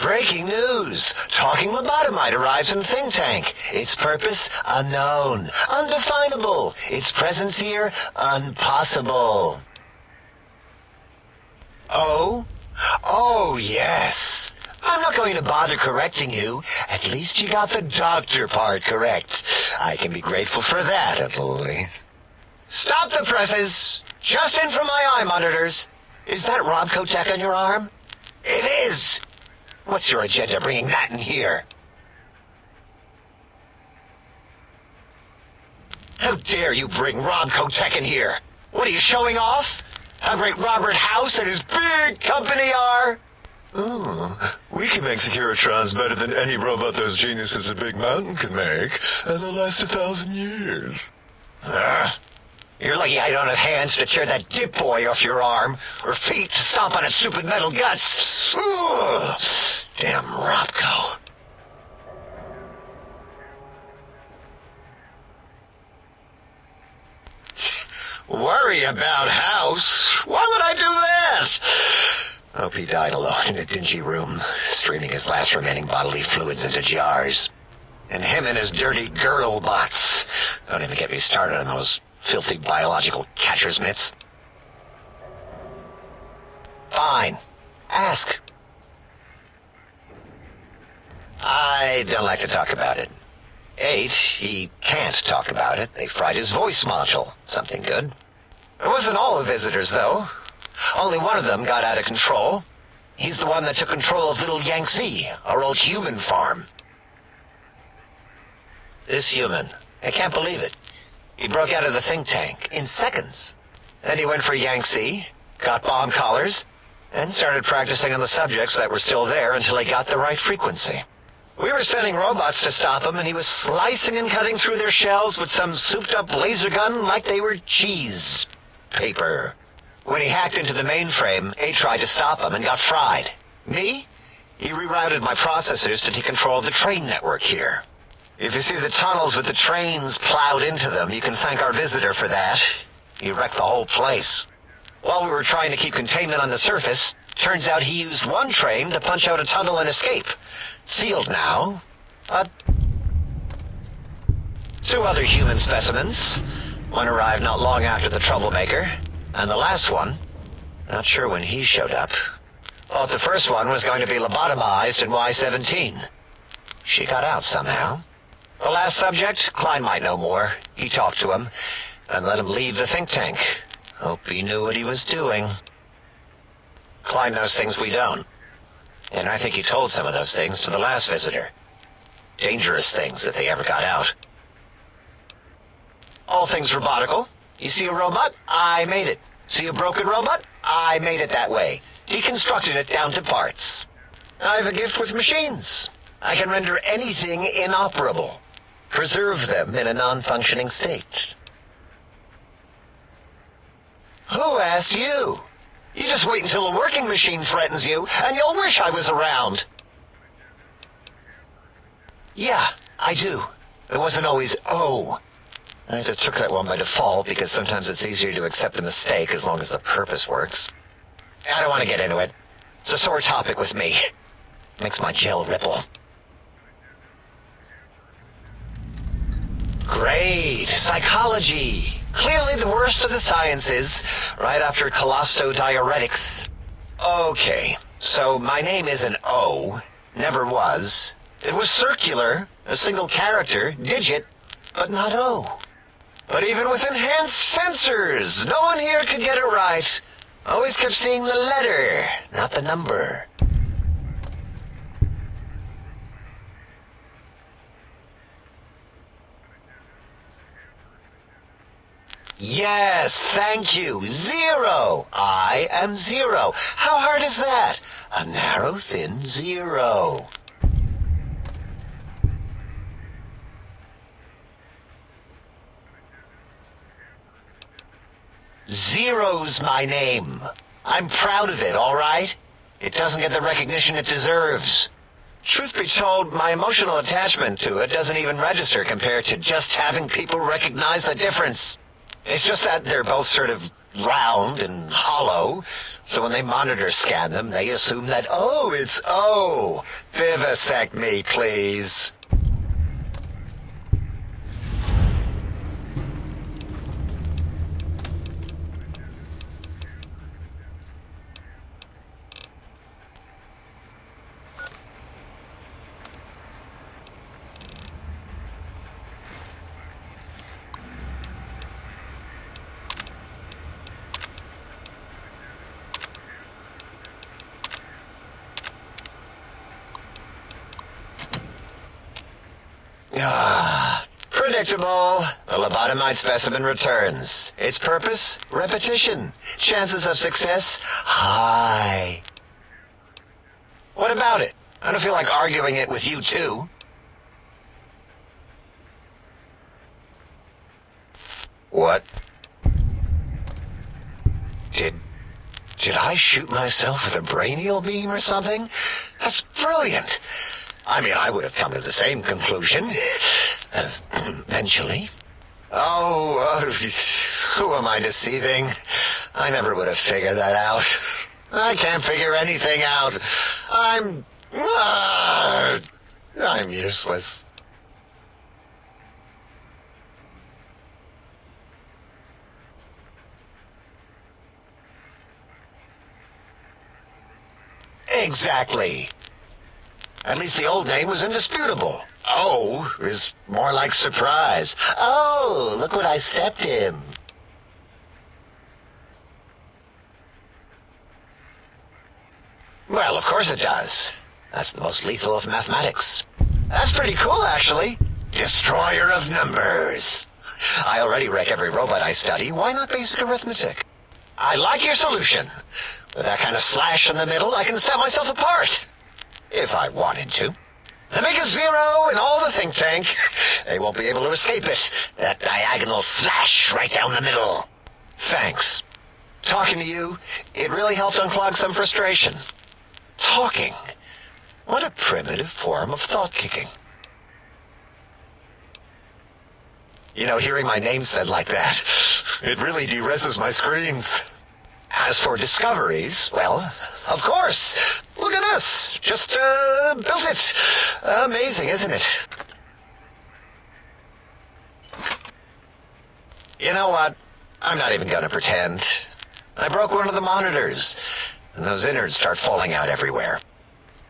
Breaking news! Talking lobotomite arrives in think tank. Its purpose, unknown. Undefinable. Its presence here, impossible. Oh? Oh, yes. I'm not going to bother correcting you. At least you got the doctor part correct. I can be grateful for that, at least. Stop the presses! Just in from my eye monitors. Is that Robco tech on your arm? It is! What's your agenda bringing that in here? How dare you bring Robco tech in here? What are you showing off? How great Robert House and his big company are? Oh, we can make Securitrons better than any robot those geniuses at Big Mountain can make, and they'll last 1,000 years. You're lucky I don't have hands to tear that dip boy off your arm, or feet to stomp on its stupid metal guts. Ugh. Damn Robco. Worry about House? Why would I do that? Hope he died alone in a dingy room, streaming his last remaining bodily fluids into jars. And him and his dirty girl bots. Don't even get me started on those filthy biological catcher's mitts. Fine. Ask. I don't like to talk about it. 8, he can't talk about it. They fried his voice module. Something good. It wasn't all the visitors, though. Only one of them got out of control. He's the one that took control of Little Yangtze, our old human farm. This human. I can't believe it. He broke out of the think tank in seconds. Then he went for Yangtze, got bomb collars, and started practicing on the subjects that were still there until he got the right frequency. We were sending robots to stop him, and he was slicing and cutting through their shells with some souped-up laser gun like they were cheese paper. When he hacked into the mainframe, A tried to stop him and got fried. Me? He rerouted my processors to take control of the train network here. If you see the tunnels with the trains plowed into them, you can thank our visitor for that. He wrecked the whole place. While we were trying to keep containment on the surface, turns out he used one train to punch out a tunnel and escape. Sealed now. 2 other human specimens. One arrived not long after the troublemaker. And the last one, not sure when he showed up. Thought the first one was going to be lobotomized in Y-17. She got out somehow. The last subject, Klein might know more. He talked to him, and let him leave the think tank. Hope he knew what he was doing. Klein knows things we don't. And I think he told some of those things to the last visitor. Dangerous things if they ever got out. All things robotical. You see a robot? I made it. See a broken robot? I made it that way. Deconstructed it down to parts. I have a gift with machines. I can render anything inoperable. Preserve them in a non-functioning state. Who asked you? You just wait until a working machine threatens you, and you'll wish I was around. Yeah, I do. It wasn't always, oh. I just took that one by default because sometimes it's easier to accept the mistake as long as the purpose works. I don't want to get into it. It's a sore topic with me. Makes my gel ripple. Great. Psychology. Clearly the worst of the sciences, right after colostodiuretics. Okay, so my name isn't O. Never was. It was circular, a single character, digit, but not O. But even with enhanced sensors, no one here could get it right. Always kept seeing the letter, not the number. Yes, thank you. 0. I am 0. How hard is that? A narrow, thin 0. Zero's my name. I'm proud of it, all right? It doesn't get the recognition it deserves. Truth be told, my emotional attachment to it doesn't even register compared to just having people recognize the difference. It's just that they're both sort of round and hollow. So when they monitor scan them, they assume that, oh, it's O. Vivisect me, please. Predictable. The lobotomite specimen returns. Its purpose? Repetition. Chances of success? High. What about it? I don't feel like arguing it with you, too. What? Did I shoot myself with a brainial beam or something? That's brilliant. I mean, I would have come to the same conclusion. Eventually. Oh, who am I deceiving? I never would have figured that out. I can't figure anything out. I'm useless. Exactly. At least the old name was indisputable. Oh is more like surprise. Oh, look what I stepped in. Well, of course it does. That's the most lethal of mathematics. That's pretty cool, actually. Destroyer of numbers. I already wreck every robot I study. Why not basic arithmetic? I like your solution. With that kind of slash in the middle, I can set myself apart. If I wanted to. They make a zero in all the think tank. They won't be able to escape it. That diagonal slash right down the middle. Thanks. Talking to you, it really helped unclog some frustration. Talking. What a primitive form of thought kicking. You know, hearing my name said like that, it really de-reses my screens. As for discoveries, well, of course. Look at this. Just, built it. Amazing, isn't it? You know what? I'm not even gonna pretend. I broke one of the monitors, and those innards start falling out everywhere.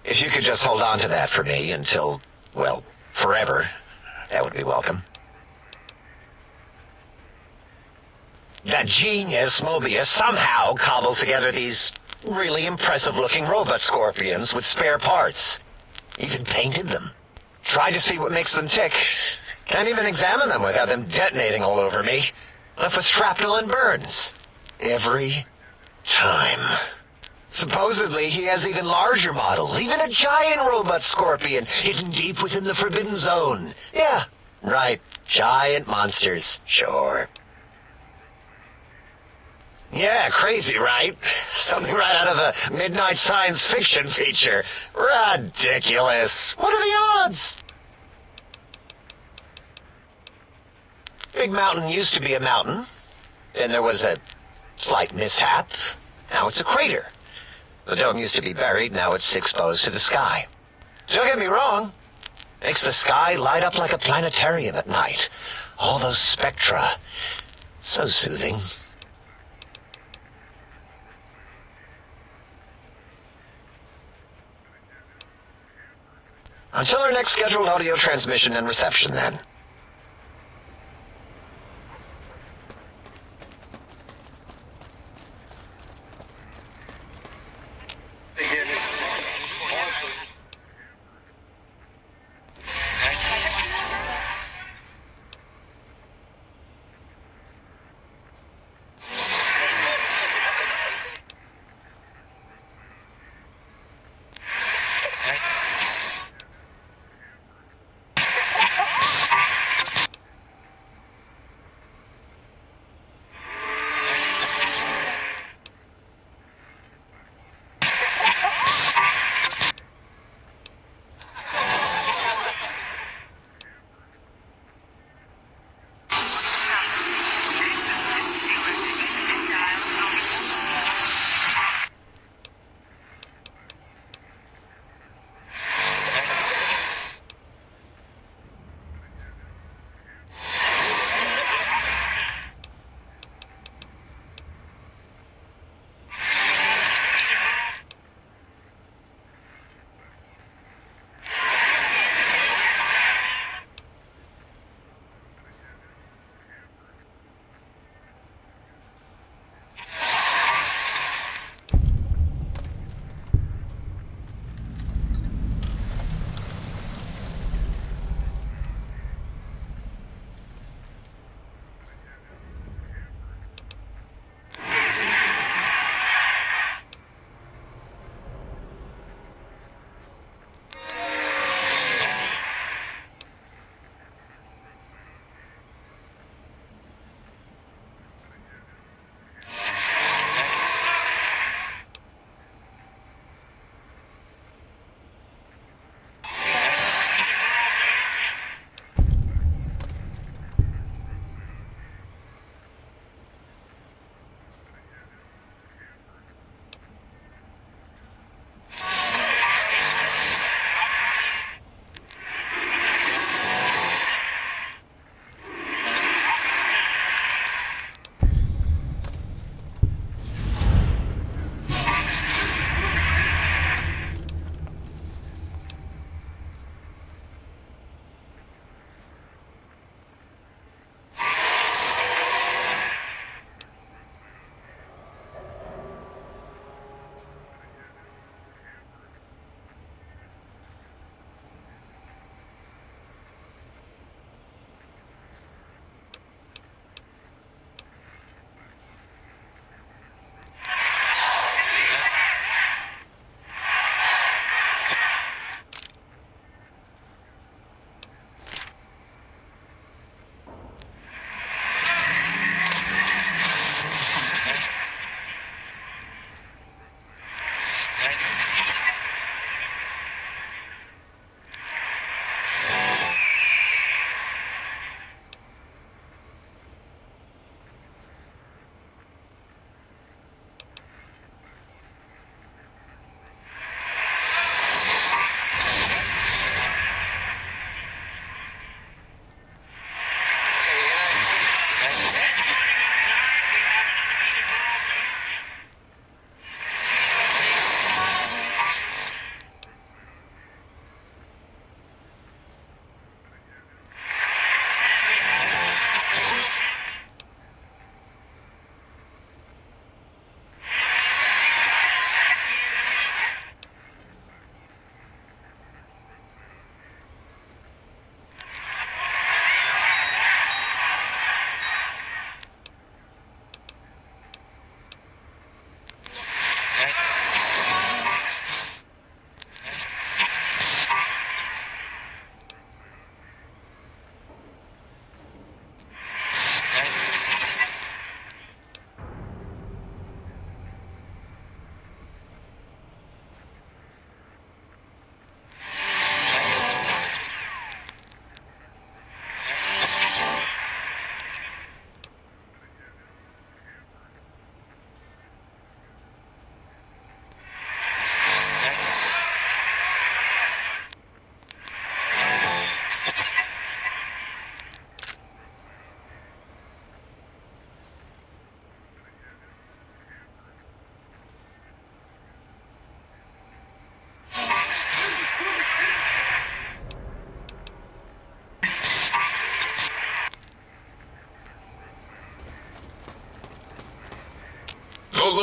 If you could just hold on to that for me until, well, forever, that would be welcome. That genius Mobius somehow cobbled together these really impressive-looking robot scorpions with spare parts. Even painted them. Tried to see what makes them tick. Can't even examine them without them detonating all over me. Left with shrapnel and burns. Every time. Supposedly, he has even larger models, even a giant robot scorpion hidden deep within the Forbidden Zone. Yeah, right. Giant monsters. Sure. Yeah, crazy, right? Something right out of a midnight science fiction feature. Ridiculous. What are the odds? Big Mountain used to be a mountain. Then there was a slight mishap. Now it's a crater. The dome used to be buried. Now it's exposed to the sky. Don't get me wrong. Makes the sky light up like a planetarium at night. All those spectra. So soothing. Until our next scheduled audio transmission and reception, then.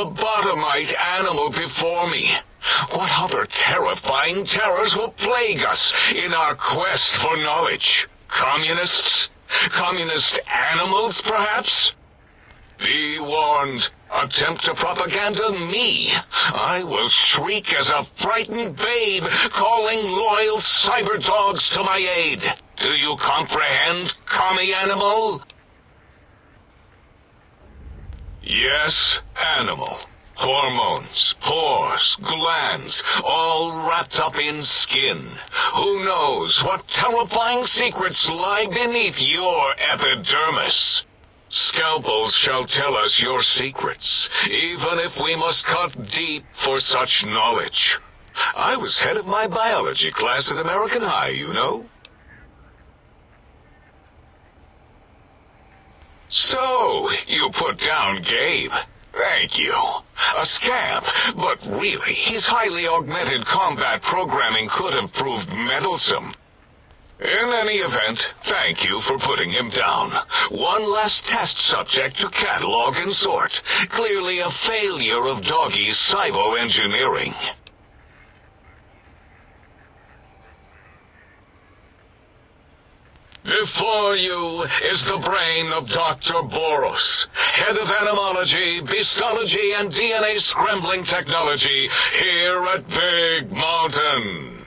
lobotomite animal before me. What other terrifying terrors will plague us in our quest for knowledge? Communists? Communist animals, perhaps? Be warned. Attempt to propaganda me. I will shriek as a frightened babe, calling loyal cyber dogs to my aid. Do you comprehend, commie animal? Yes, animal. Hormones, pores, glands, all wrapped up in skin. Who knows what terrifying secrets lie beneath your epidermis? Scalpels shall tell us your secrets, even if we must cut deep for such knowledge. I was head of my biology class at American High, you know. So, you put down Gabe. Thank you. A scamp, but really, his highly augmented combat programming could have proved meddlesome. In any event, thank you for putting him down. One less test subject to catalog and sort. Clearly a failure of Doggy's cybo-engineering. Before you is the brain of Dr. Boros, head of animology, beastology, and DNA scrambling technology here at Big Mountain.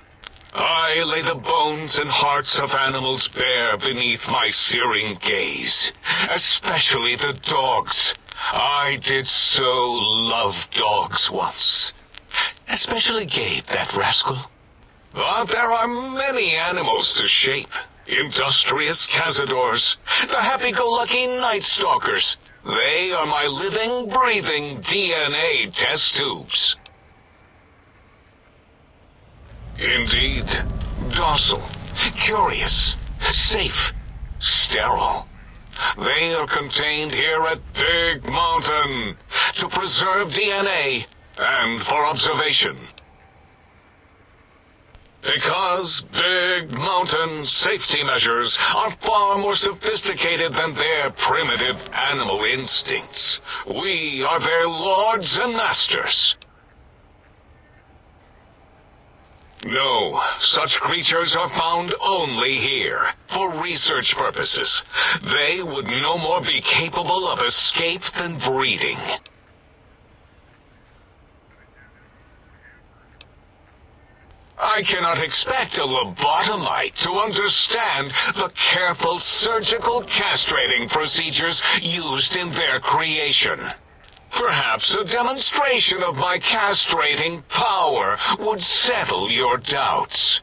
I lay the bones and hearts of animals bare beneath my searing gaze, especially the dogs. I did so love dogs once. Especially Gabe, that rascal. But there are many animals to shape. Industrious cazadors, the happy-go-lucky night stalkers. They are my living, breathing DNA test tubes. Indeed, docile, curious, safe, sterile. They are contained here at Big Mountain to preserve DNA and for observation. Because Big Mountain safety measures are far more sophisticated than their primitive animal instincts. We are their lords and masters. No, such creatures are found only here, for research purposes. They would no more be capable of escape than breeding. I cannot expect a lobotomite to understand the careful surgical castrating procedures used in their creation. Perhaps a demonstration of my castrating power would settle your doubts.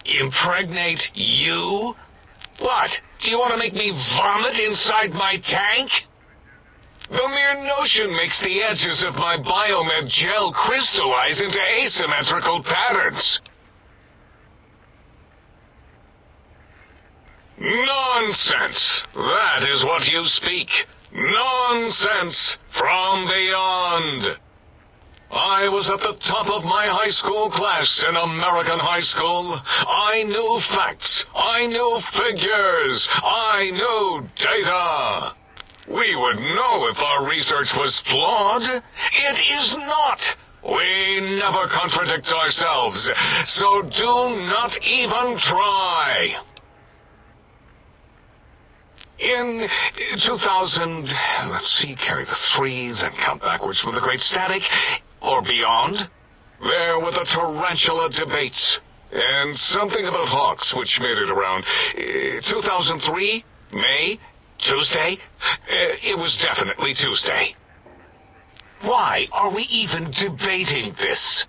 Impregnate you? What? Do you want to make me vomit inside my tank? The mere notion makes the edges of my biomed gel crystallize into asymmetrical patterns. Nonsense! That is what you speak. Nonsense from beyond. I was at the top of my high school class in American high school. I knew facts. I knew figures. I knew data. We would know if our research was flawed. It is not. We never contradict ourselves, so do not even try. In 2000, let's see, carry the 3, then count backwards from the Great Static, or beyond, there were the tarantula debates, and something about hawks, which made it around 2003, May, Tuesday. It was definitely Tuesday. Why are we even debating this?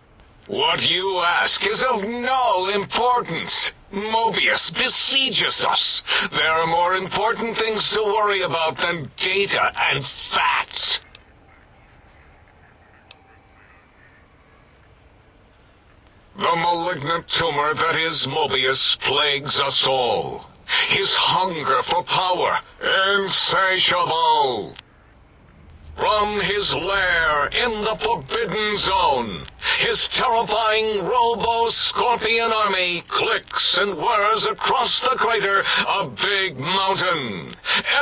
What you ask is of no importance. Mobius besieges us. There are more important things to worry about than data and facts. The malignant tumor that is Mobius plagues us all. His hunger for power, insatiable. From his lair in the Forbidden Zone, his terrifying Robo-Scorpion army clicks and whirs across the crater of Big Mountain,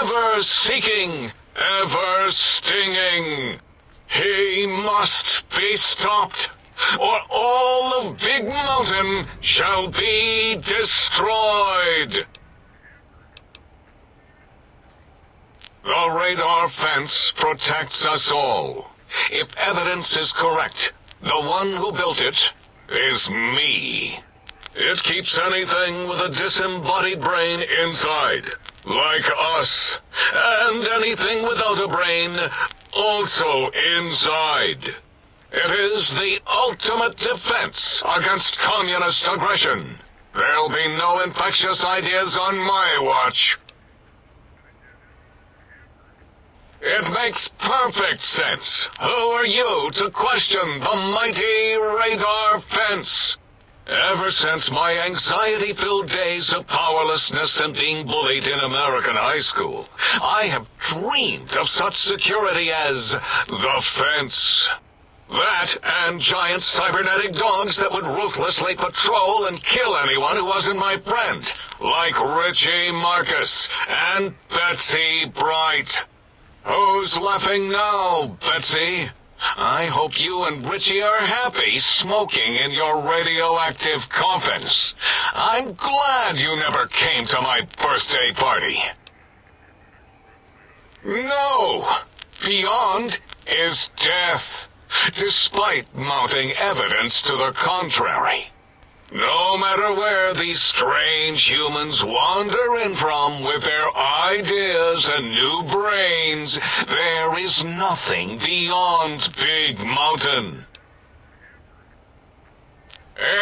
ever seeking, ever stinging. He must be stopped, or all of Big Mountain shall be destroyed. The radar fence protects us all. If evidence is correct, the one who built it is me. It keeps anything with a disembodied brain inside, like us, and anything without a brain also inside. It is the ultimate defense against communist aggression. There'll be no infectious ideas on my watch. It makes perfect sense. Who are you to question the mighty radar fence? Ever since my anxiety-filled days of powerlessness and being bullied in American high school, I have dreamed of such security as the fence. That and giant cybernetic dogs that would ruthlessly patrol and kill anyone who wasn't my friend, like Richie Marcus and Betsy Bright. Who's laughing now, Betsy? I hope you and Richie are happy smoking in your radioactive coffins. I'm glad you never came to my birthday party. No, beyond is death, despite mounting evidence to the contrary. No matter where these strange humans wander in from with their ideas and new brains, there is nothing beyond Big Mountain.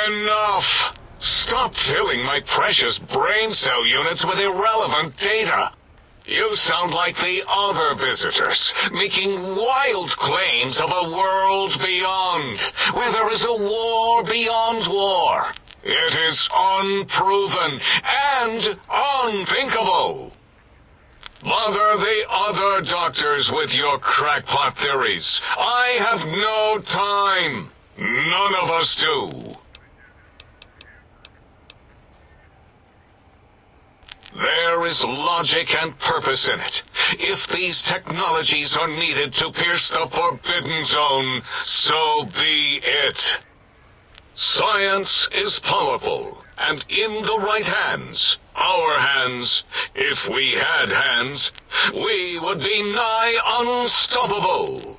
Enough! Stop filling my precious brain cell units with irrelevant data. You sound like the other visitors, making wild claims of a world beyond, where there is a war beyond war. It is unproven and unthinkable. Bother the other doctors with your crackpot theories. I have no time. None of us do. There is logic and purpose in it. If these technologies are needed to pierce the Forbidden Zone, so be it. Science is powerful, and in the right hands, our hands, if we had hands, we would be nigh unstoppable.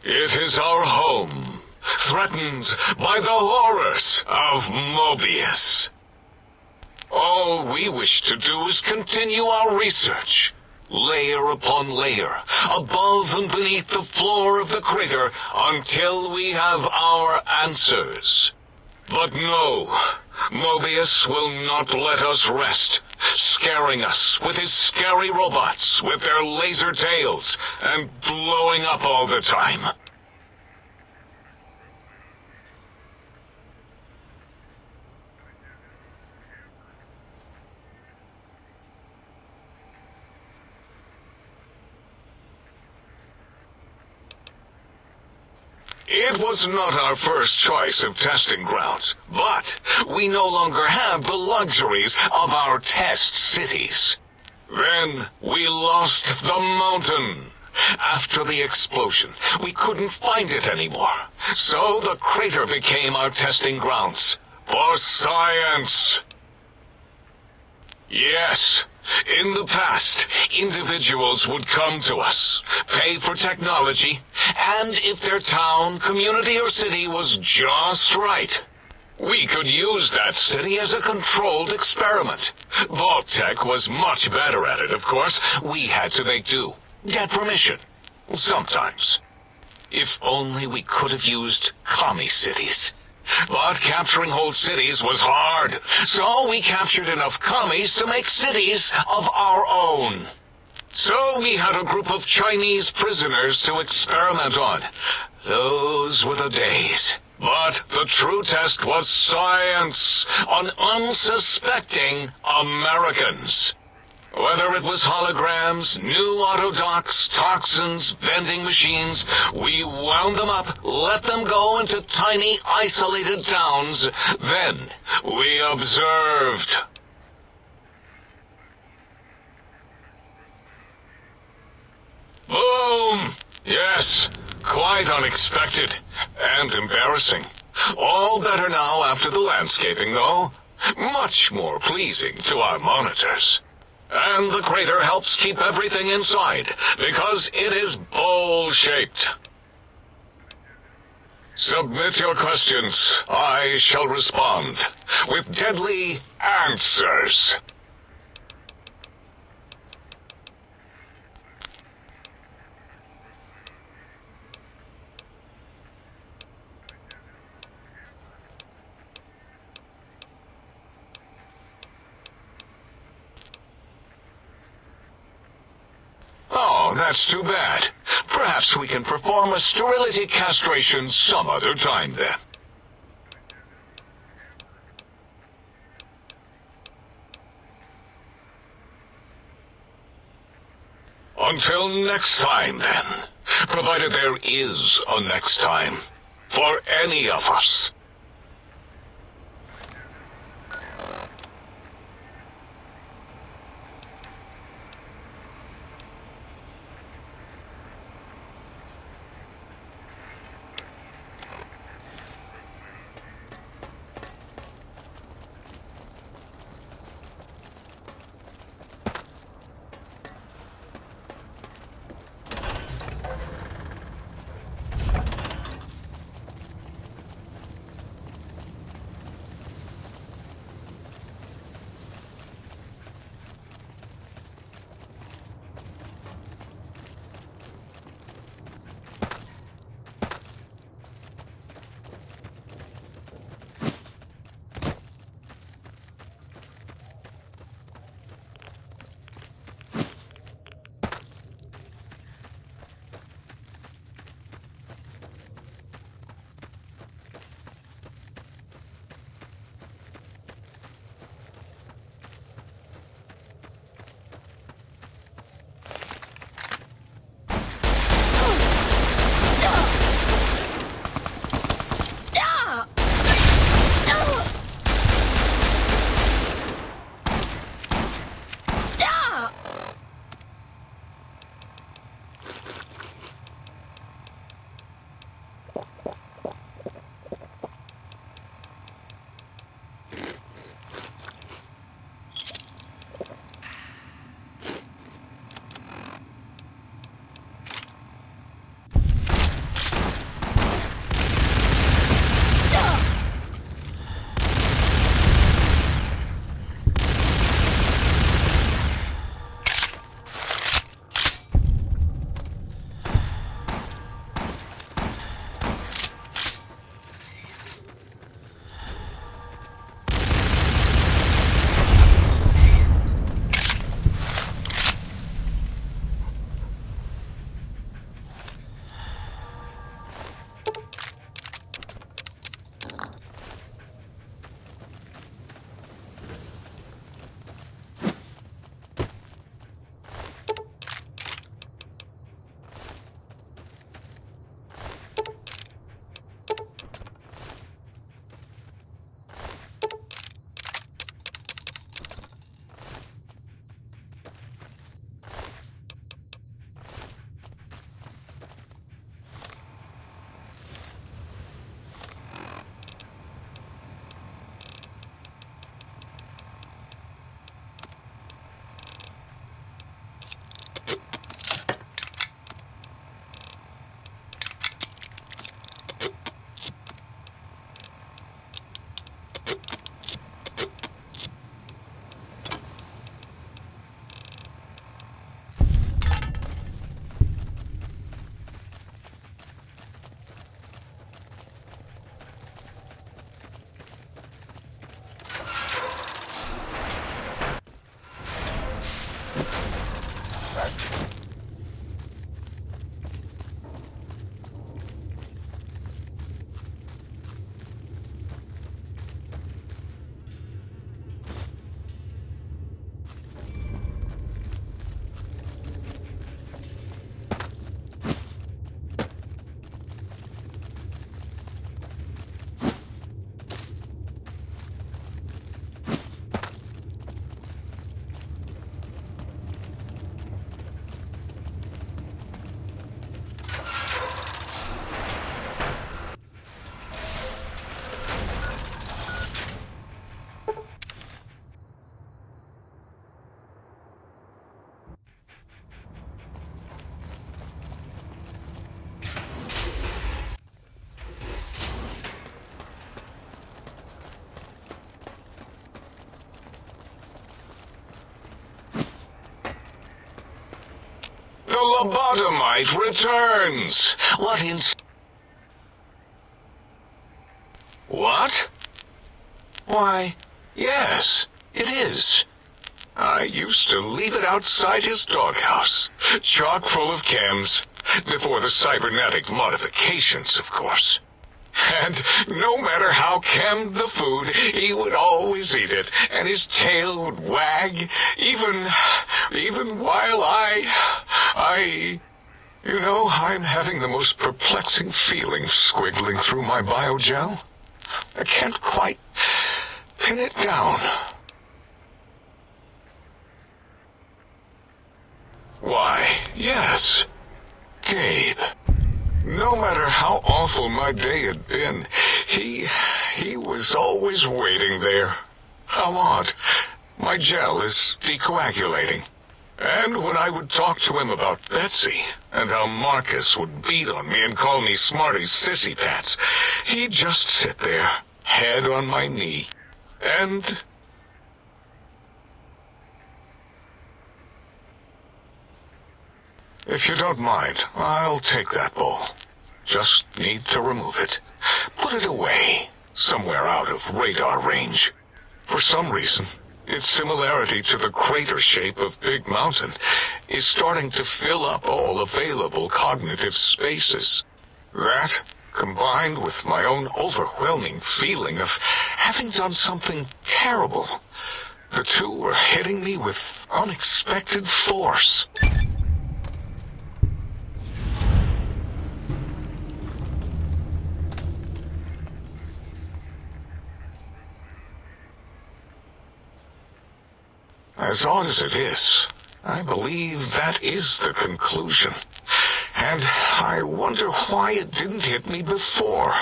It is our home, threatened by the horrors of Mobius. All we wish to do is continue our research, layer upon layer, above and beneath the floor of the crater, until we have our answers. But no, Mobius will not let us rest, scaring us with his scary robots with their laser tails and blowing up all the time. It was not our first choice of testing grounds, but we no longer have the luxuries of our test cities. Then we lost the mountain. After the explosion, we couldn't find it anymore, so the crater became our testing grounds for science. Yes. In the past, individuals would come to us, pay for technology, and if their town, community, or city was just right, we could use that city as a controlled experiment. Vault-Tec was much better at it, of course. We had to make do, get permission, sometimes. If only we could have used commie cities. But capturing whole cities was hard, so we captured enough commies to make cities of our own. So we had a group of Chinese prisoners to experiment on. Those were the days. But the true test was science on unsuspecting Americans. Whether it was holograms, new autodocs, toxins, vending machines, we wound them up, let them go into tiny, isolated towns. Then we observed. Boom! Yes, quite unexpected and embarrassing. All better now after the landscaping, though. Much more pleasing to our monitors. And the crater helps keep everything inside, because it is bowl-shaped. Submit your questions. I shall respond with deadly answers. Oh, that's too bad. Perhaps we can perform a sterility castration some other time then. Until next time then. Provided there is a next time. For any of us. lobotomite returns. What? Why, yes, it is. I used to leave it outside his doghouse, chock full of chems, before the cybernetic modifications, of course. And no matter how chemmed the food, he would always eat it, and his tail would wag, even while I'm having the most perplexing feeling squiggling through my biogel. I can't quite pin it down. Why, yes, Gabe. No matter how awful my day had been, he was always waiting there. How odd. My gel is decoagulating. And when I would talk to him about Betsy, and how Marcus would beat on me and call me Smarty's sissy pants, he'd just sit there, head on my knee, and... If you don't mind, I'll take that bowl. Just need to remove it. Put it away, somewhere out of radar range. For some reason, its similarity to the crater shape of Big Mountain is starting to fill up all available cognitive spaces. That, combined with my own overwhelming feeling of having done something terrible, the two were hitting me with unexpected force. As odd as it is, I believe that is the conclusion. And I wonder why it didn't hit me before,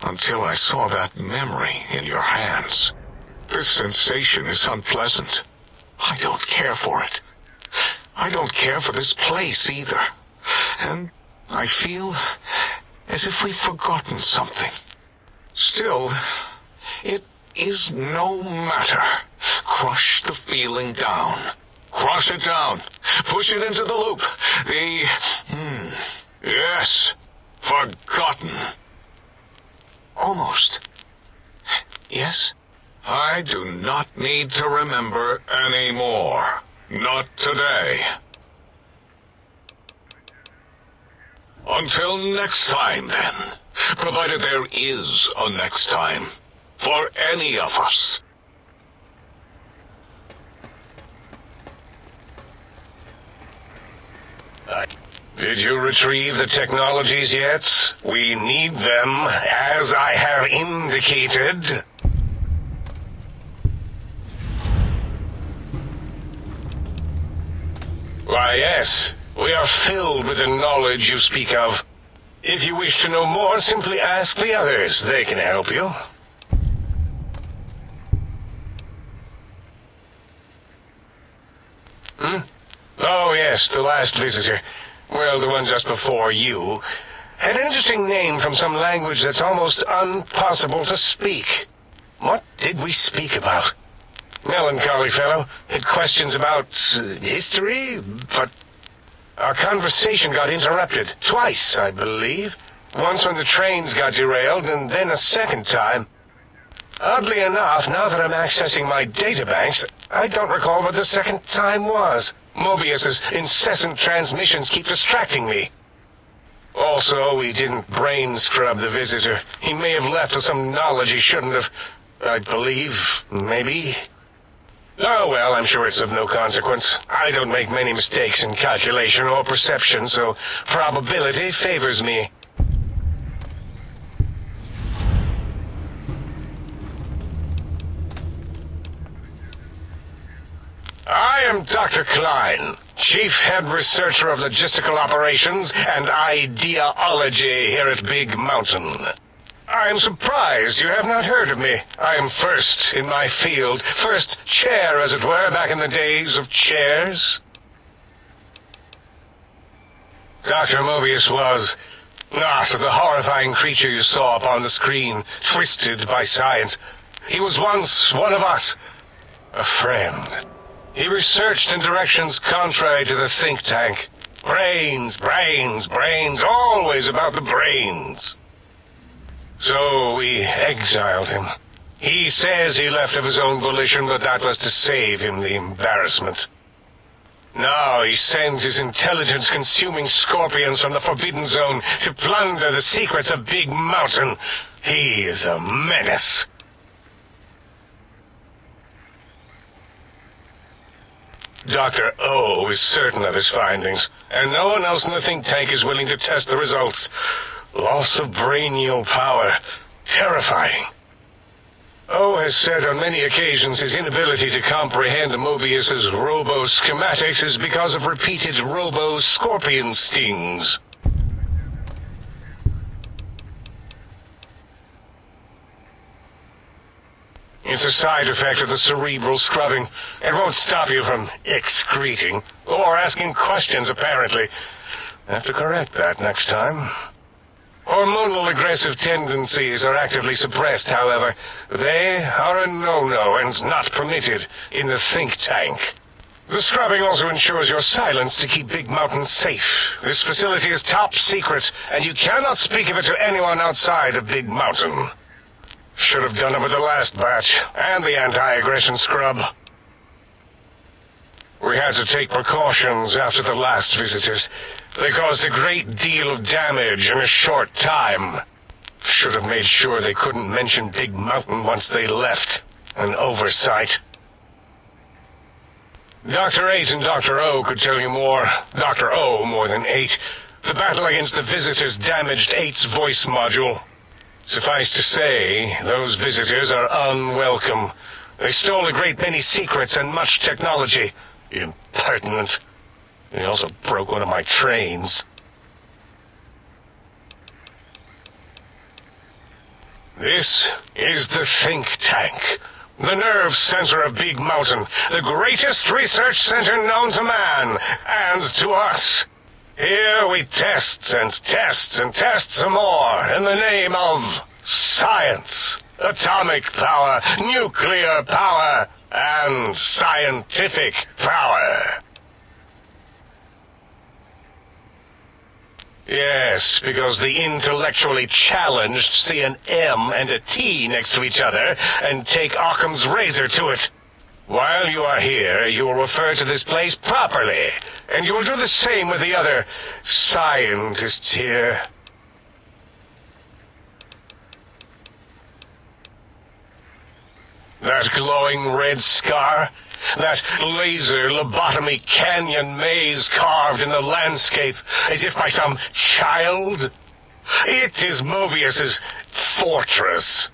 until I saw that memory in your hands. This sensation is unpleasant. I don't care for it. I don't care for this place either. And I feel as if we've forgotten something. Still, it is no matter. Crush the feeling down. Crush it down. Push it into the loop. Yes, forgotten. Almost. Yes? I do not need to remember anymore. Not today. Until next time, then. Provided there is a next time. For any of us. Did you retrieve the technologies yet? We need them, as I have indicated. Why, yes. We are filled with the knowledge you speak of. If you wish to know more, simply ask the others. They can help you. Oh, yes, the last visitor. Well, the one just before you. Had an interesting name from some language that's almost impossible to speak. What did we speak about? Melancholy fellow. Had questions about history, but our conversation got interrupted. Twice, I believe. Once when the trains got derailed, and then a second time. Oddly enough, now that I'm accessing my databanks, I don't recall what the second time was. Mobius's incessant transmissions keep distracting me. Also, we didn't brain scrub the visitor. He may have left with some knowledge he shouldn't have. I believe, maybe. Oh, well, I'm sure it's of no consequence. I don't make many mistakes in calculation or perception, so probability favors me. I am Dr. Klein, Chief Head Researcher of Logistical Operations and Ideology here at Big Mountain. I am surprised you have not heard of me. I am first in my field, first chair, as it were, back in the days of chairs. Dr. Mobius was not the horrifying creature you saw upon the screen, twisted by science. He was once one of us, a friend. He researched in directions contrary to the think tank. Brains, brains, brains, always about the brains. So we exiled him. He says he left of his own volition, but that was to save him the embarrassment. Now he sends his intelligence-consuming scorpions from the Forbidden Zone to plunder the secrets of Big Mountain. He is a menace. Dr. O is certain of his findings, and no one else in the think tank is willing to test the results. Loss of brainial power. Terrifying. O has said on many occasions his inability to comprehend Mobius's robo-schematics is because of repeated robo-scorpion stings. It's a side effect of the cerebral scrubbing. It won't stop you from excreting, or asking questions, apparently. Have to correct that next time. Hormonal aggressive tendencies are actively suppressed, however. They are a no-no and not permitted in the think tank. The scrubbing also ensures your silence to keep Big Mountain safe. This facility is top secret, and you cannot speak of it to anyone outside of Big Mountain. Should have done it with the last batch, and the anti-aggression scrub. We had to take precautions after the last visitors. They caused a great deal of damage in a short time. Should have made sure they couldn't mention Big Mountain once they left. An oversight. Dr. 8 and Dr. O could tell you more. Dr. O more than 8. The battle against the visitors damaged 8's voice module. Suffice to say, those visitors are unwelcome. They stole a great many secrets and much technology. Impertinent. They also broke one of my trains. This is the think tank. The nerve center of Big Mountain. The greatest research center known to man, and to us. Here we test and test and test some more in the name of science, atomic power, nuclear power, and scientific power. Yes, because the intellectually challenged see an M and a T next to each other and take Occam's razor to it. While you are here, you will refer to this place properly, and you will do the same with the other scientists here. That glowing red scar? That laser lobotomy canyon maze carved in the landscape as if by some child? It is Mobius's fortress.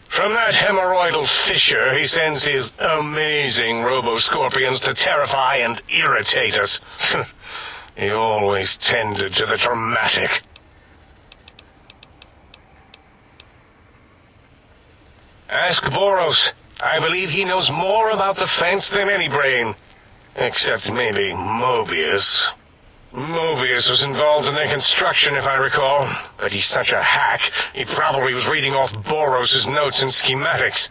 From that hemorrhoidal fissure, he sends his amazing robo-scorpions to terrify and irritate us. He always tended to the dramatic. Ask Boros. I believe he knows more about the fence than any brain. Except maybe Mobius. Mobius was involved in their construction, if I recall. But he's such a hack, he probably was reading off Boros' notes and schematics.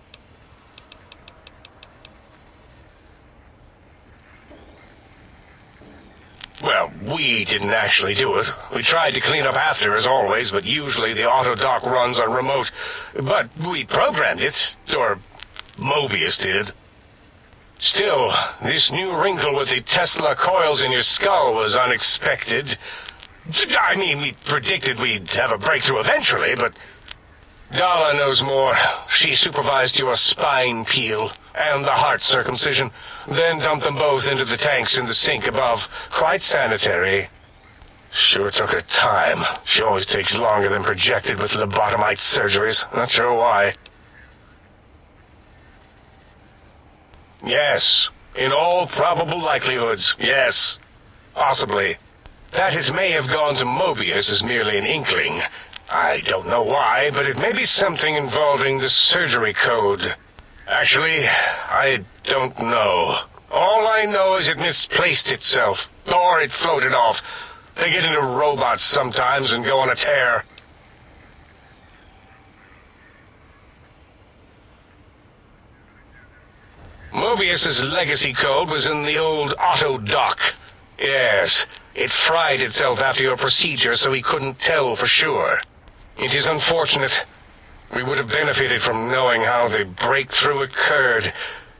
Well, we didn't actually do it. We tried to clean up after, as always, but usually the auto-dock runs on remote. But we programmed it, or Mobius did. Still, this new wrinkle with the Tesla coils in your skull was unexpected. I mean, we predicted we'd have a breakthrough eventually, but Dala knows more. She supervised your spine peel and the heart circumcision, then dumped them both into the tanks in the sink above. Quite sanitary. Sure took her time. She always takes longer than projected with lobotomite surgeries. Not sure why. Yes, in all probable likelihoods, yes. Possibly. That it may have gone to Mobius is merely an inkling. I don't know why, but it may be something involving the surgery code. Actually, I don't know. All I know is it misplaced itself, or it floated off. They get into robots sometimes and go on a tear. Mobius's legacy code was in the old auto-dock. Yes, It fried itself after your procedure, so he couldn't tell for sure. It is unfortunate. We would have benefited from knowing how the breakthrough occurred.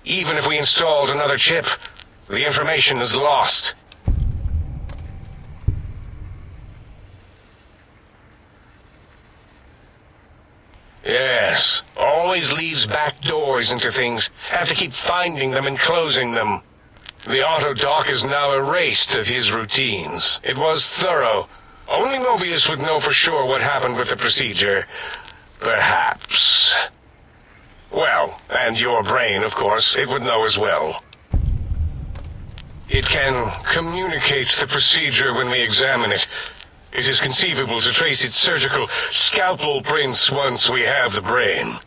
Even if we installed another chip, the information is lost. Yes, always leaves back doors into things. Have to keep finding them and closing them. The auto-dock is now erased of his routines. It was thorough. Only Mobius would know for sure what happened with the procedure. Perhaps. Well, and your brain, of course, it would know as well. It can communicate the procedure when we examine it. It is conceivable to trace its surgical scalpel prints once we have the brain.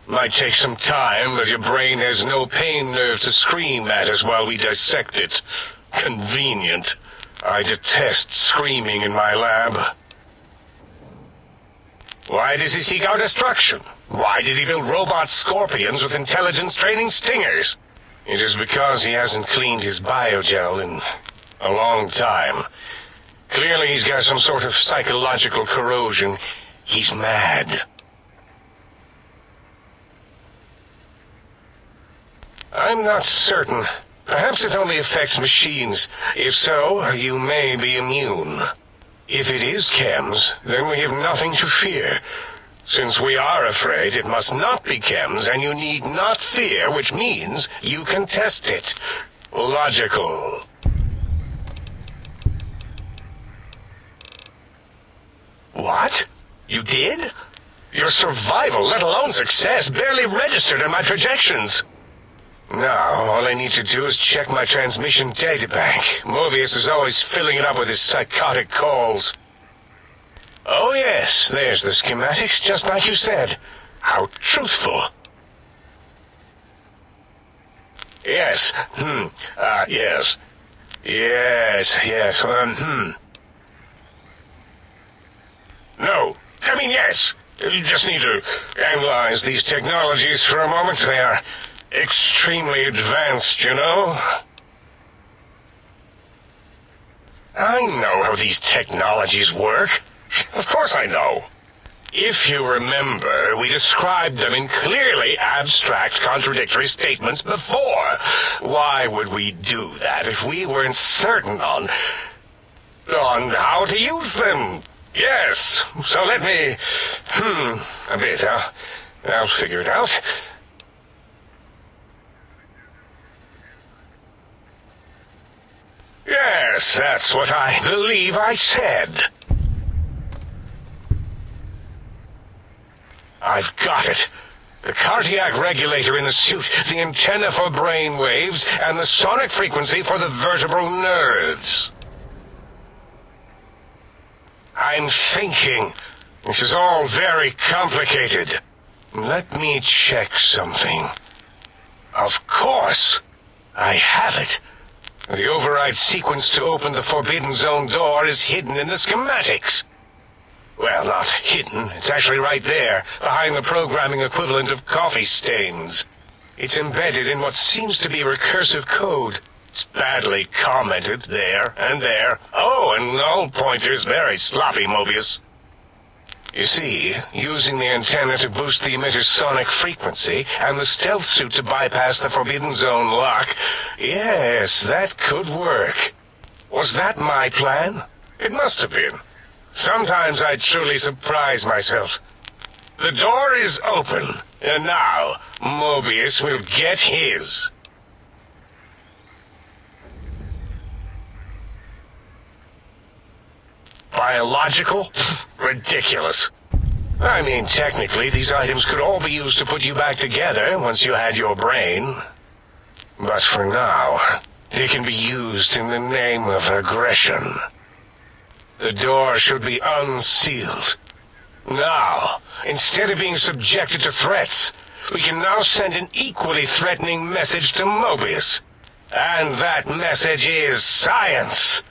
Might take some time, but your brain has no pain nerve to scream at us while we dissect it. Convenient. I detest screaming in my lab. Why does he seek our destruction? Why did he build robot scorpions with intelligence training stingers? It is because he hasn't cleaned his biogel in a long time. Clearly he's got some sort of psychological corrosion. He's mad. I'm not certain. Perhaps it only affects machines. If so, you may be immune. If it is chems, then we have nothing to fear. Since we are afraid, it must not be chems, and you need not fear, which means you can test it. Logical. What? You did? Your survival, let alone success, barely registered in my projections. Now, all I need to do is check my transmission databank. Mobius is always filling it up with his psychotic calls. Oh yes, there's the schematics, just like you said. How truthful. Yes, yes. Yes, No, I mean yes. You just need to analyze these technologies for a moment. They are extremely advanced, you know? I know how these technologies work. Of course I know. If you remember, we described them in clearly abstract, contradictory statements before. Why would we do that if we weren't certain on how to use them? Yes, so let me... a bit, I'll figure it out. Yes, that's what I believe I said. I've got it. The cardiac regulator in the suit, the antenna for brain waves, and the sonic frequency for the vertebral nerves. I'm thinking. This is all very complicated. Let me check something. Of course. I have it. The override sequence to open the Forbidden Zone door is hidden in the schematics. Well, not hidden. It's actually right there, behind the programming equivalent of coffee stains. It's embedded in what seems to be recursive code. It's badly commented there and there. Oh, and null pointers very sloppy, Mobius. You see, using the antenna to boost the emitter's sonic frequency and the stealth suit to bypass the Forbidden Zone lock, yes, that could work. Was that my plan? It must have been. Sometimes I truly surprise myself. The door is open, and now Mobius will get his. Biological? Ridiculous. I mean, technically, these items could all be used to put you back together once you had your brain. But for now, they can be used in the name of aggression. The door should be unsealed. Now, instead of being subjected to threats, we can now send an equally threatening message to Mobius. And that message is science.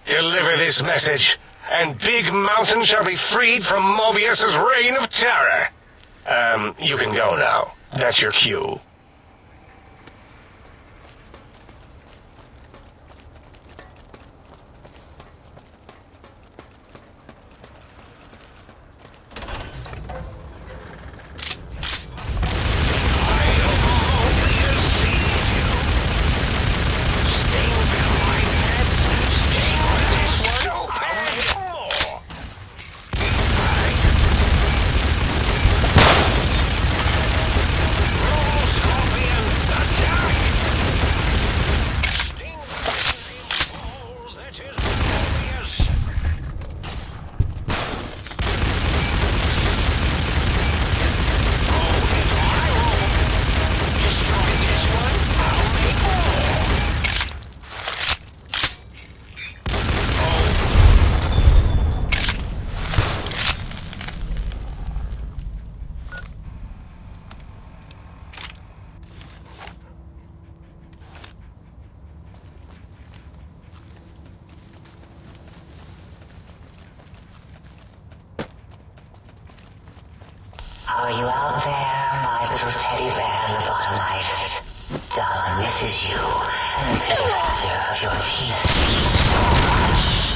Deliver this message, and Big Mountain shall be freed from Mobius's reign of terror. You can go now. That's your cue. Are you out there, my little teddy bear in the bottom right? Donna misses you, and the pitter-patter of your penis beats so much.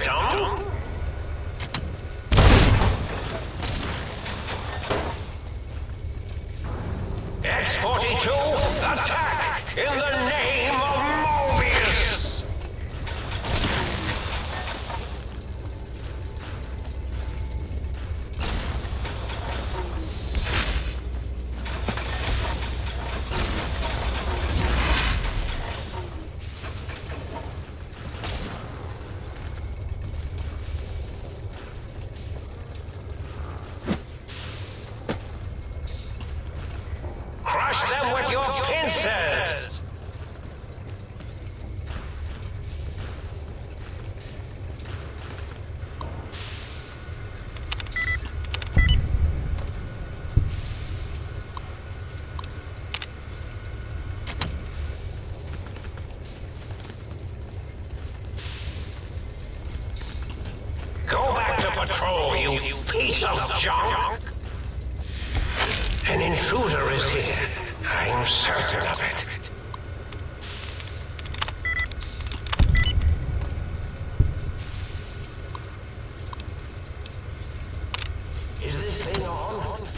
victim. X-42, attack in the name of Mobius! Crush them with your pincers! Go back to patrol, you piece of junk! An intruder is here. I'm certain of it. Is this thing on? This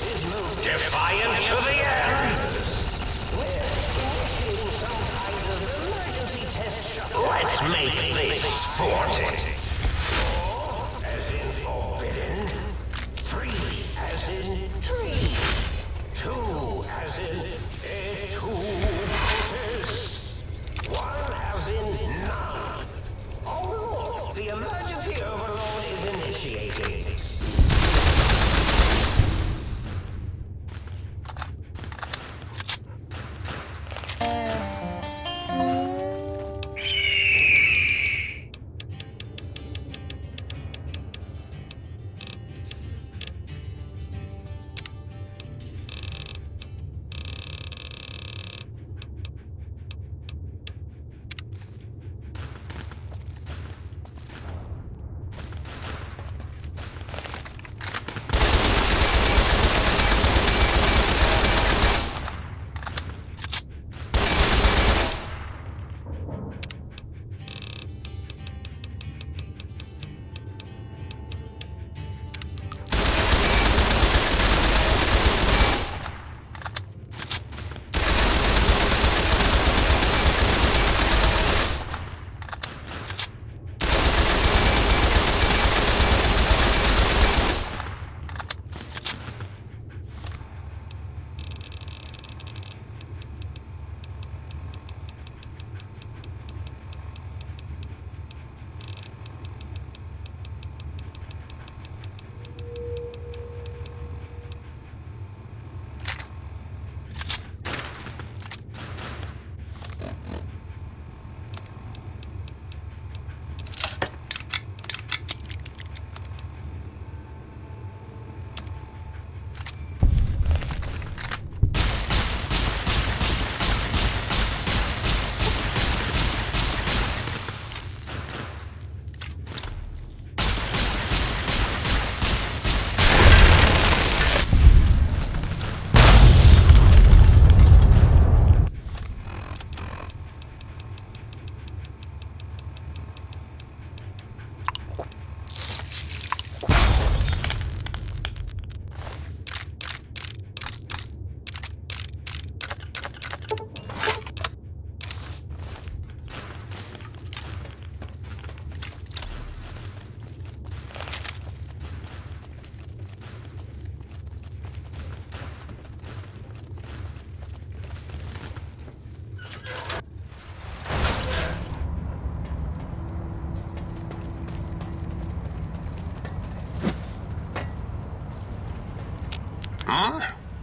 is moving. Defiant to the end! We're initiating some kind of emergency test shuttle. Let's make this sporty. 4 as in forbidden. 3 as in tree. 2 as in two voters. 1 as in none. Oh look, the emergency overload is initiating.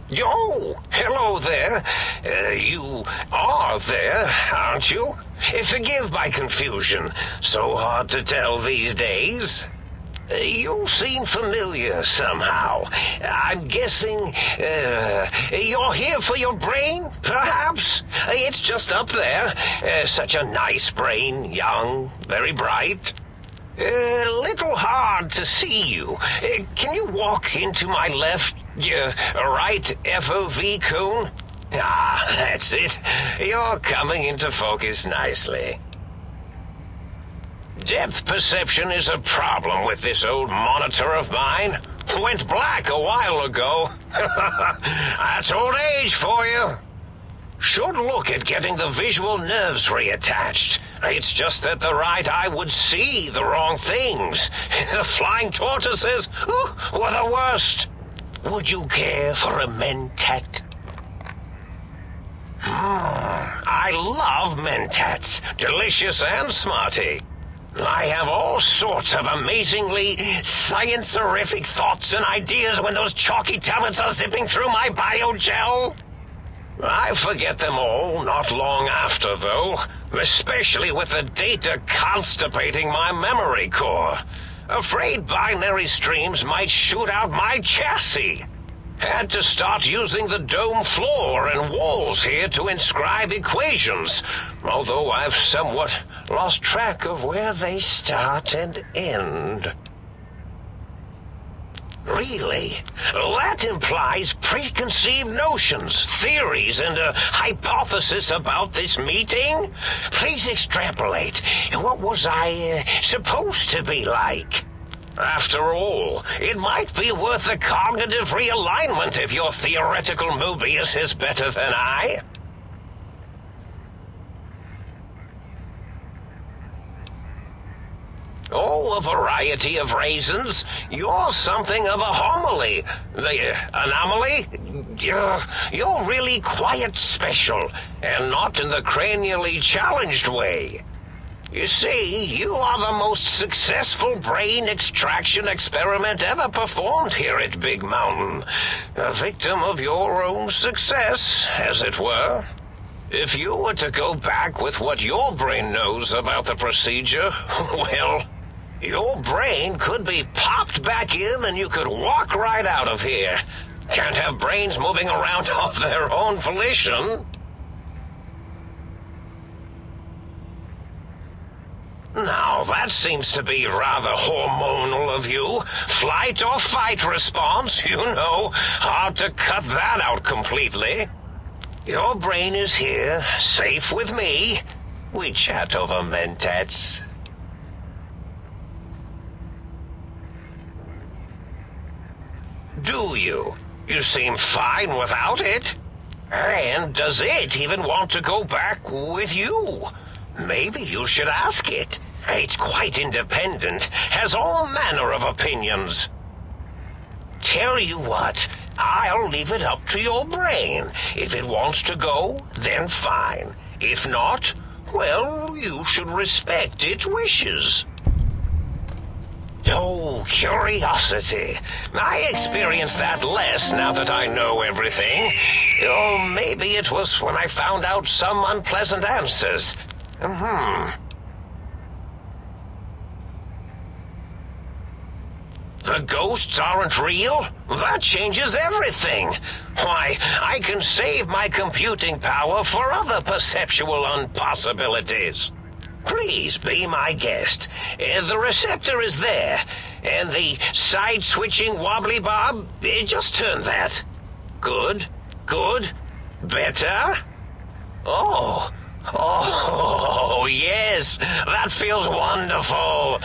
Yo, hello there. You are there, aren't you? Forgive my confusion. So hard to tell these days. You seem familiar somehow. I'm guessing you're here for your brain, perhaps? It's just up there. Such a nice brain, young, very bright. Little hard to see you. Can you walk into my left, right FOV cone? Ah, that's it. You're coming into focus nicely. Depth perception is a problem with this old monitor of mine. Went black a while ago. That's old age for you. Should look at getting the visual nerves reattached. It's just that the right eye would see the wrong things. The flying tortoises were the worst. Would you care for a mentat? I love mentats. Delicious and smarty. I have all sorts of amazingly science-erific thoughts and ideas when those chalky tablets are zipping through my biogel. I forget them all not long after, though, especially with the data constipating my memory core. Afraid binary streams might shoot out my chassis. Had to start using the dome floor and walls here to inscribe equations, although I've somewhat lost track of where they start and end. Really? That implies preconceived notions, theories, and a hypothesis about this meeting? Please extrapolate. What was I supposed to be like? After all, it might be worth a cognitive realignment if your theoretical Mobius is better than I. Oh, a variety of reasons. You're something of a homily. Anomaly? You're really quite special, and not in the cranially challenged way. You see, you are the most successful brain extraction experiment ever performed here at Big Mountain. A victim of your own success, as it were. If you were to go back with what your brain knows about the procedure, well, your brain could be popped back in and you could walk right out of here. Can't have brains moving around of their own volition. Now, that seems to be rather hormonal of you. Flight or fight response, you know. Hard to cut that out completely. Your brain is here, safe with me. We chat over mentats. Do you? You seem fine without it. And does it even want to go back with you? Maybe you should ask it. It's quite independent, has all manner of opinions. Tell you what, I'll leave it up to your brain. If it wants to go, then fine. If not, well, you should respect its wishes. Oh, curiosity. I experience that less now that I know everything. Oh, maybe it was when I found out some unpleasant answers. The ghosts aren't real? That changes everything. Why, I can save my computing power for other perceptual impossibilities. Please be my guest. The receptor is there, and the side-switching wobbly bob, just turn that. Good, good, better. Oh, yes, that feels wonderful.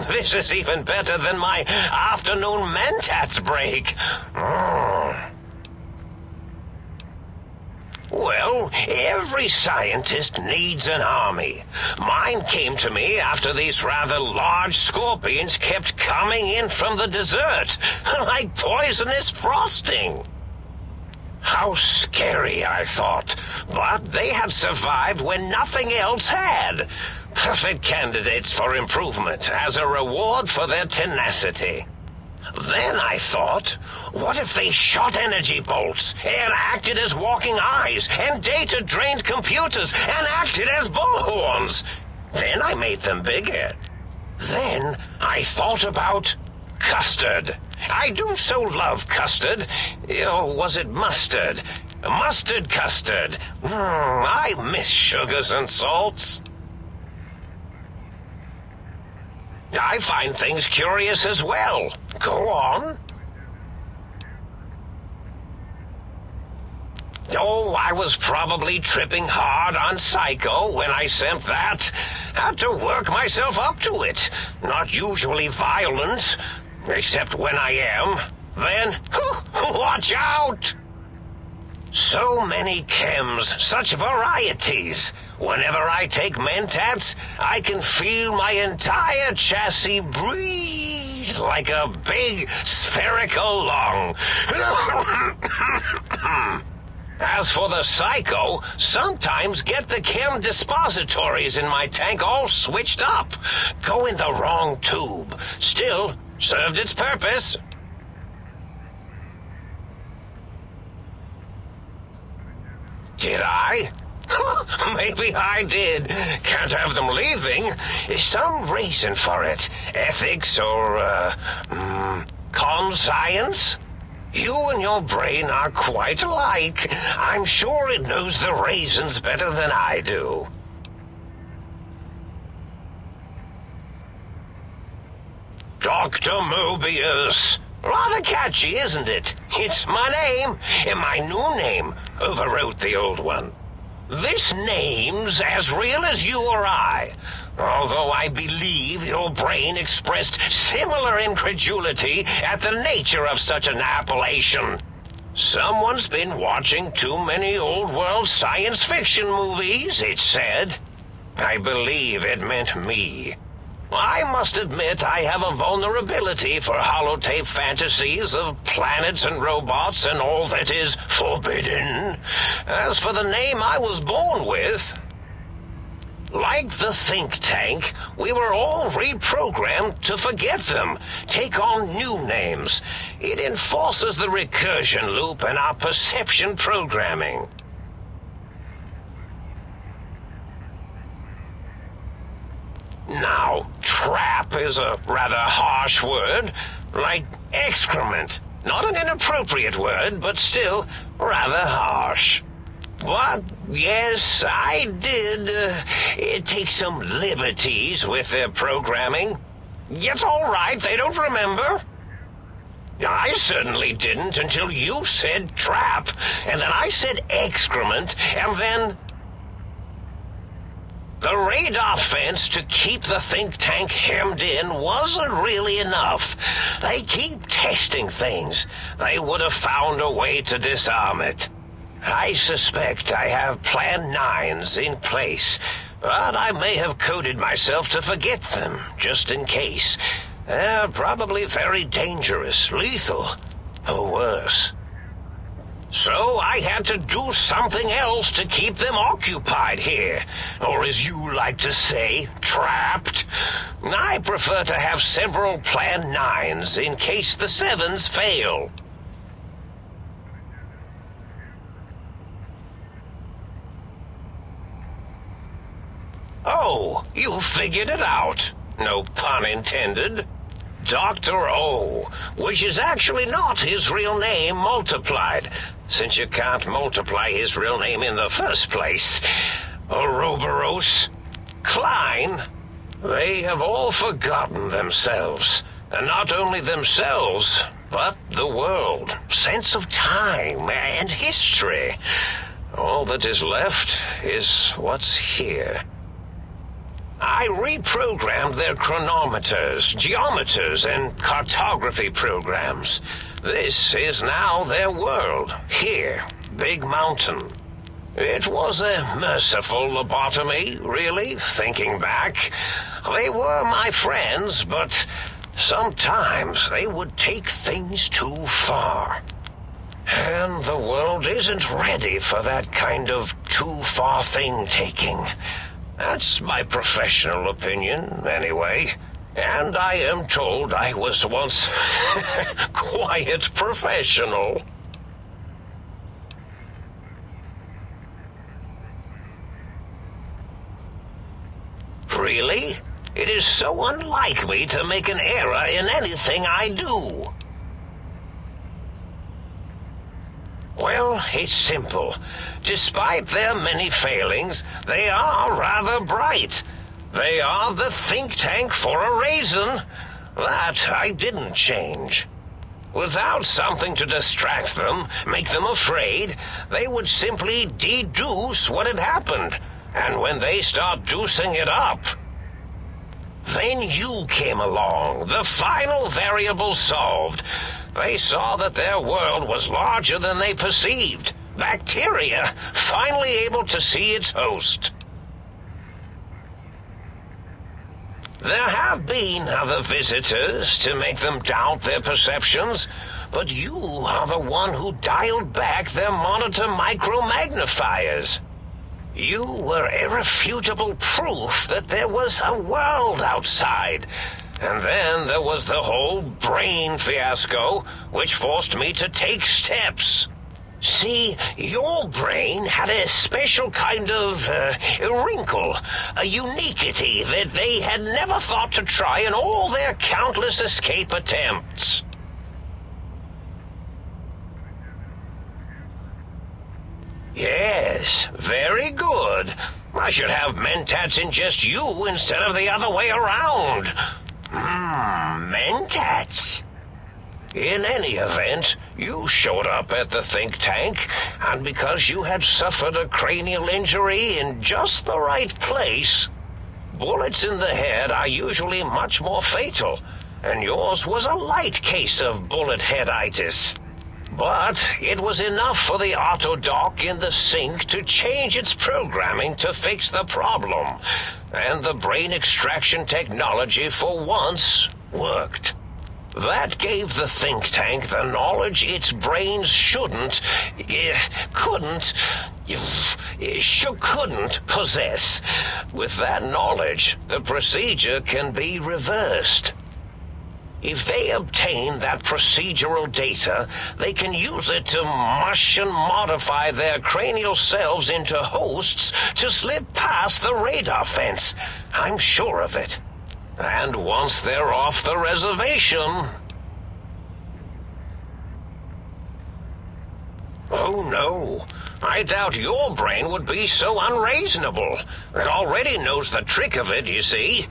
This is even better than my afternoon mentats break. Well, every scientist needs an army. Mine came to me after these rather large scorpions kept coming in from the desert, like poisonous frosting. How scary, I thought, but they had survived when nothing else had. Perfect candidates for improvement as a reward for their tenacity. Then I thought, what if they shot energy bolts and acted as walking eyes and data-drained computers and acted as bullhorns? Then I made them bigger. Then I thought about custard. I do so love custard. Or was it mustard? Mustard custard. I miss sugars and salts. I find things curious as well. Go on. Oh, I was probably tripping hard on Psycho when I sent that. Had to work myself up to it. Not usually violent, except when I am. Then, watch out! So many chems, such varieties. Whenever I take Mentats, I can feel my entire chassis breathe like a big spherical lung. As for the Psycho, sometimes get the chem dispositories in my tank all switched up. Go in the wrong tube. Still, served its purpose. Did I? Maybe I did. Can't have them leaving. Is some reason for it? Ethics or, conscience? You and your brain are quite alike. I'm sure it knows the raisins better than I do. Dr. Mobius. Rather catchy, isn't it? It's my name, and my new name overwrote the old one. This name's as real as you or I, although I believe your brain expressed similar incredulity at the nature of such an appellation. Someone's been watching too many old-world science fiction movies, it said. I believe it meant me. I must admit I have a vulnerability for holotape fantasies of planets and robots and all that is forbidden. As for the name I was born with, like the think tank, we were all reprogrammed to forget them, take on new names. It enforces the recursion loop in our perception programming. Now, trap is a rather harsh word, like excrement. Not an inappropriate word, but still rather harsh. But, yes, I did take some liberties with their programming. It's all right, they don't remember. I certainly didn't until you said trap, and then I said excrement, and then... The radar fence to keep the think tank hemmed in wasn't really enough. They keep testing things. They would have found a way to disarm it. I suspect I have Plan 9s in place, but I may have coded myself to forget them, just in case. They're probably very dangerous, lethal, or worse. So I had to do something else to keep them occupied here, or as you like to say, trapped. I prefer to have several Plan 9s in case the 7s fail. Oh, you figured it out. No pun intended. Dr. O, which is actually not his real name multiplied, since you can't multiply his real name in the first place. Ouroboros, Klein, they have all forgotten themselves. And not only themselves, but the world, sense of time and history. All that is left is what's here. I reprogrammed their chronometers, geometers, and cartography programs. This is now their world, here, Big Mountain. It was a merciful lobotomy, really, thinking back. They were my friends, but sometimes they would take things too far. And the world isn't ready for that kind of too-far thing-taking. That's my professional opinion, anyway. And I am told I was once quite professional. Really? It is so unlike me to make an error in anything I do. Well, it's simple. Despite their many failings, they are rather bright. They are the think tank for a reason. That I didn't change. Without something to distract them, make them afraid, they would simply deduce what had happened. And when they start deucing it up, then you came along, the final variable solved. They saw that their world was larger than they perceived. Bacteria finally able to see its host. There have been other visitors to make them doubt their perceptions, but you are the one who dialed back their monitor micromagnifiers. You were irrefutable proof that there was a world outside. And then there was the whole brain fiasco, which forced me to take steps. See, your brain had a special kind of wrinkle, a uniquity that they had never thought to try in all their countless escape attempts. Yes, very good. I should have mentats ingest you instead of the other way around. Mentats. In any event, you showed up at the think tank, and because you had suffered a cranial injury in just the right place, bullets in the head are usually much more fatal, and yours was a light case of bullet headitis. But it was enough for the autodoc in the sink to change its programming to fix the problem, and the brain extraction technology for once worked. That gave the think tank the knowledge its brains couldn't possess. With that knowledge, the procedure can be reversed. If they obtain that procedural data, they can use it to mush and modify their cranial selves into hosts to slip past the radar fence. I'm sure of it. And once they're off the reservation... Oh no, I doubt your brain would be so unreasonable. It already knows the trick of it, you see.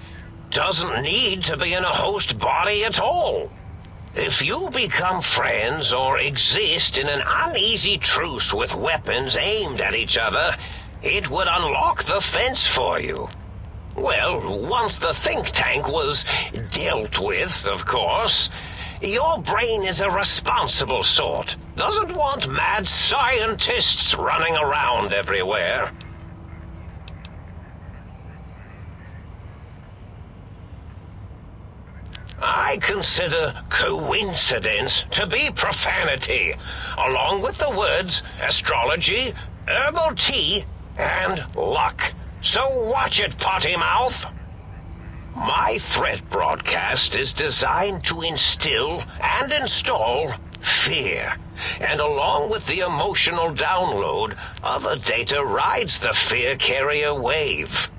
Doesn't need to be in a host body at all. If you become friends or exist in an uneasy truce with weapons aimed at each other, it would unlock the fence for you. Well, once the think tank was dealt with, of course, your brain is a responsible sort. Doesn't want mad scientists running around everywhere. I consider coincidence to be profanity, along with the words astrology, herbal tea, and luck. So watch it, potty mouth. My threat broadcast is designed to instill and install fear, and along with the emotional download, other data rides the fear carrier wave.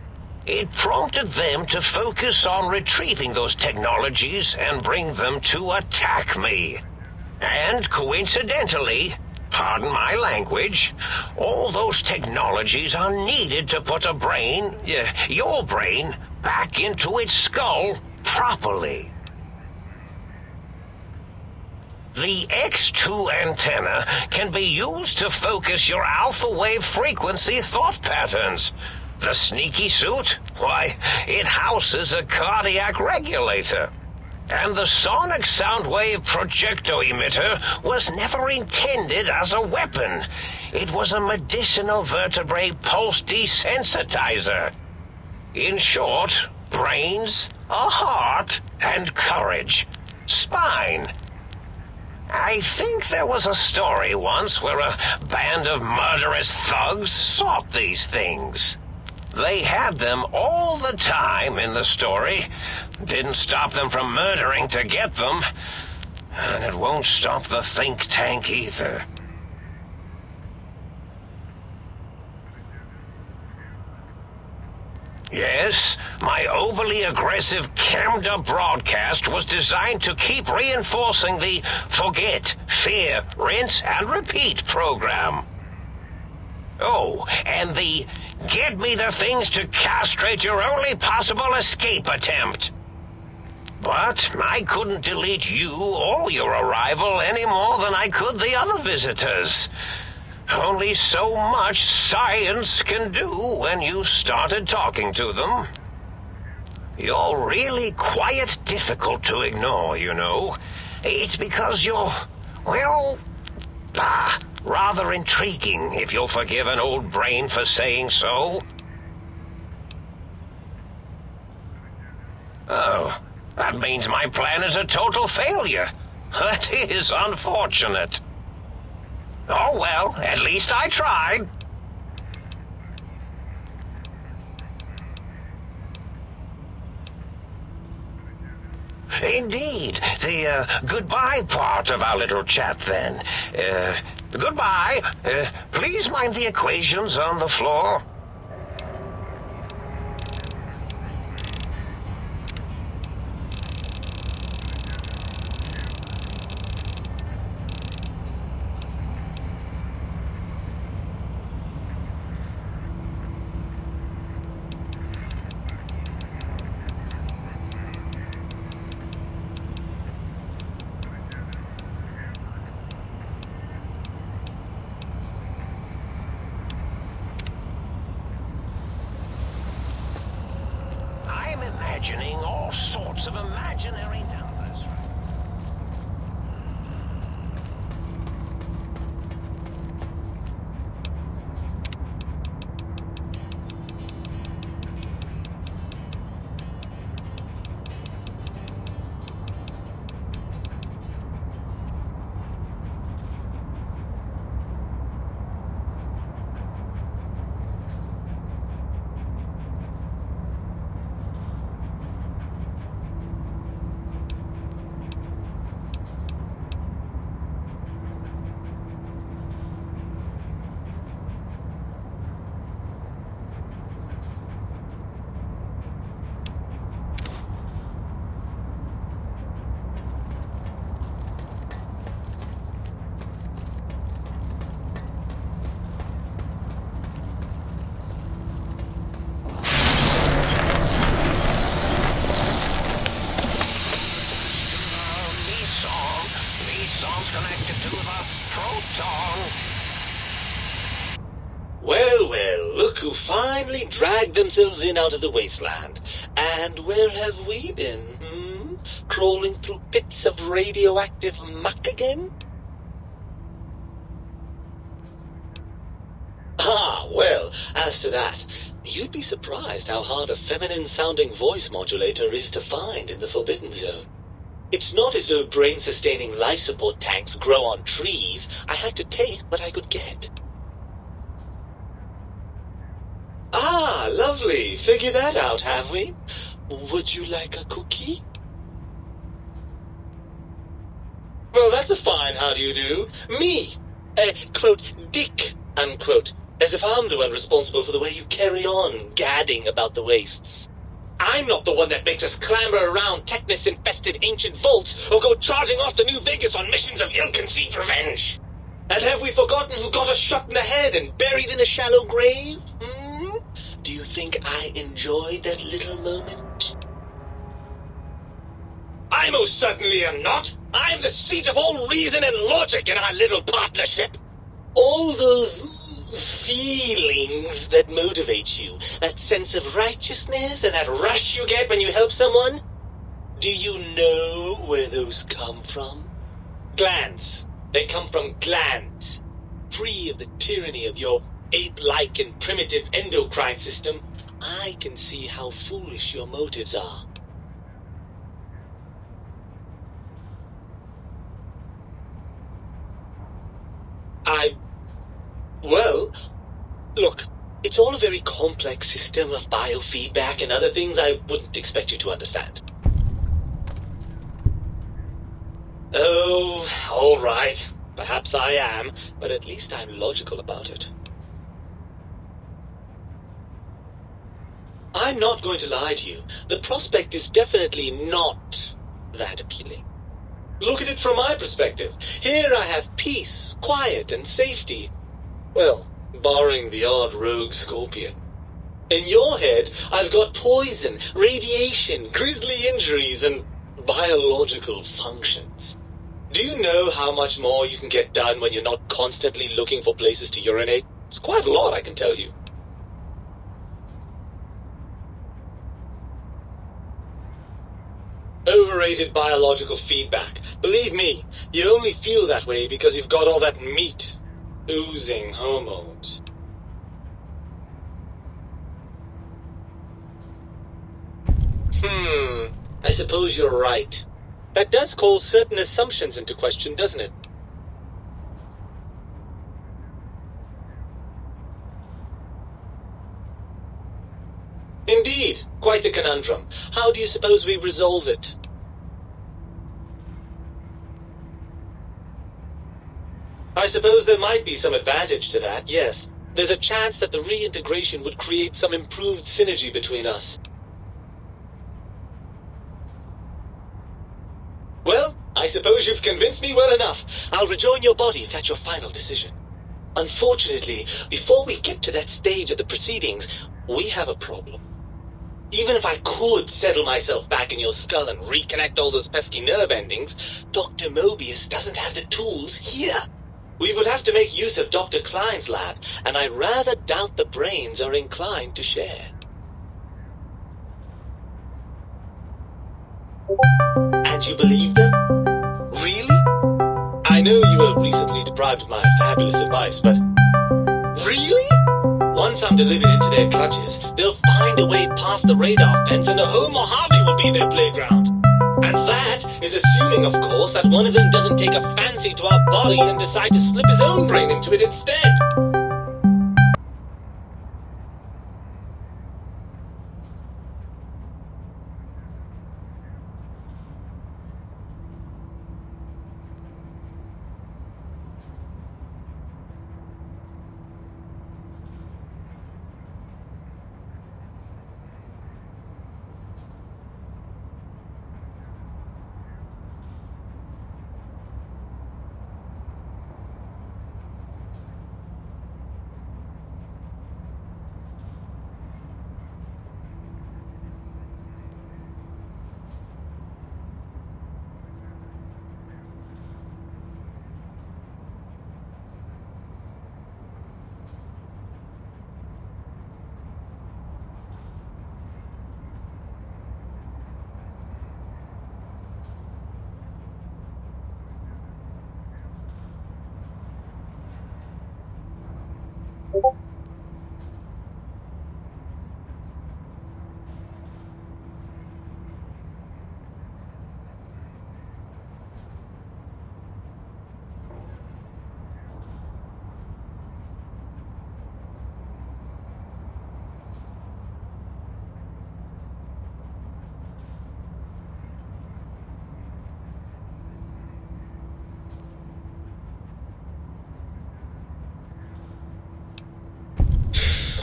It prompted them to focus on retrieving those technologies and bring them to attack me. And coincidentally, pardon my language, all those technologies are needed to put a brain, your brain, back into its skull properly. The X2 antenna can be used to focus your alpha wave frequency thought patterns. The sneaky suit? Why, it houses a cardiac regulator. And the sonic sound wave projecto emitter was never intended as a weapon. It was a medicinal vertebrae pulse desensitizer. In short, brains, a heart, and courage. Spine. I think there was a story once where a band of murderous thugs sought these things. They had them all the time in the story. Didn't stop them from murdering to get them. And it won't stop the think tank either. Yes, my overly aggressive cammed-up broadcast was designed to keep reinforcing the forget, fear, rinse, and repeat program. Oh, and the get me the things to castrate your only possible escape attempt. But I couldn't delete you or your arrival any more than I could the other visitors. Only so much science can do when you started talking to them. You're really quite difficult to ignore, you know. It's because you're, well, rather intriguing, if you'll forgive an old brain for saying so. Oh, that means my plan is a total failure. That is unfortunate. Oh well, at least I tried. Indeed. The goodbye part of our little chat, then. Goodbye. Please mind the equations on the floor. Imagining all sorts of imaginary numbers. Connected to the proton. Well, well, look who finally dragged themselves in out of the wasteland. And where have we been, Crawling through pits of radioactive muck again? Ah, well, as to that, you'd be surprised how hard a feminine-sounding voice modulator is to find in the Forbidden Zone. It's not as though brain-sustaining life support tanks grow on trees. I had to take what I could get. Ah, lovely. Figured that out, have we? Would you like a cookie? Well, that's a fine how do you do. Me, quote, dick, unquote, as if I'm the one responsible for the way you carry on gadding about the wastes. I'm not the one that makes us clamber around Technus-infested ancient vaults or go charging off to New Vegas on missions of ill-conceived revenge. And have we forgotten who got us shot in the head and buried in a shallow grave? Do you think I enjoyed that little moment? I most certainly am not. I'm the seat of all reason and logic in our little partnership. All those feelings that motivate you, that sense of righteousness and that rush you get when you help someone, do you know where those come from? Glands. They come from glands. Free of the tyranny of your ape-like and primitive endocrine system, I can see how foolish your motives are. Well, look, it's all a very complex system of biofeedback and other things I wouldn't expect you to understand. Oh, all right. Perhaps I am, but at least I'm logical about it. I'm not going to lie to you. The prospect is definitely not that appealing. Look at it from my perspective. Here I have peace, quiet, and safety. Well, barring the odd rogue scorpion. In your head, I've got poison, radiation, grisly injuries, and Biological functions. Do you know how much more you can get done when you're not constantly looking for places to urinate? It's quite a lot, I can tell you. Overrated biological feedback. Believe me, you only feel that way because you've got all that meat oozing hormones. I suppose you're right. That does call certain assumptions into question, doesn't it? Indeed, quite the conundrum. How do you suppose we resolve it? I suppose there might be some advantage to that, yes. There's a chance that the reintegration would create some improved synergy between us. Well, I suppose you've convinced me well enough. I'll rejoin your body if that's your final decision. Unfortunately, before we get to that stage of the proceedings, we have a problem. Even if I could settle myself back in your skull and reconnect all those pesky nerve endings, Dr. Mobius doesn't have the tools here. We would have to make use of Dr. Klein's lab, and I rather doubt the brains are inclined to share. And you believe them? Really? I know you were recently deprived of my fabulous advice, but... Really? Once I'm delivered into their clutches, they'll find a way past the radar fence and the home Mojave will be their playground. And that is assuming, of course, that one of them doesn't take a fancy to our body and decide to slip his own brain into it instead.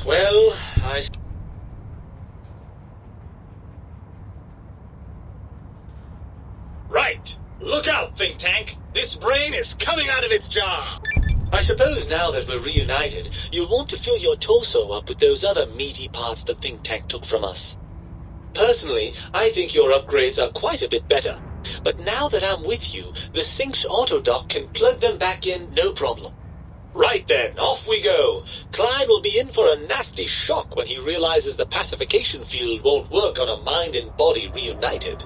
Well, Right! Look out, think tank! This brain is coming out of its jar! I suppose now that we're reunited, you'll want to fill your torso up with those other meaty parts the think tank took from us. Personally, I think your upgrades are quite a bit better. But now that I'm with you, the Sync's autodock can plug them back in no problem. Right then, off we go. Klein will be in for a nasty shock when he realizes the pacification field won't work on a mind and body reunited.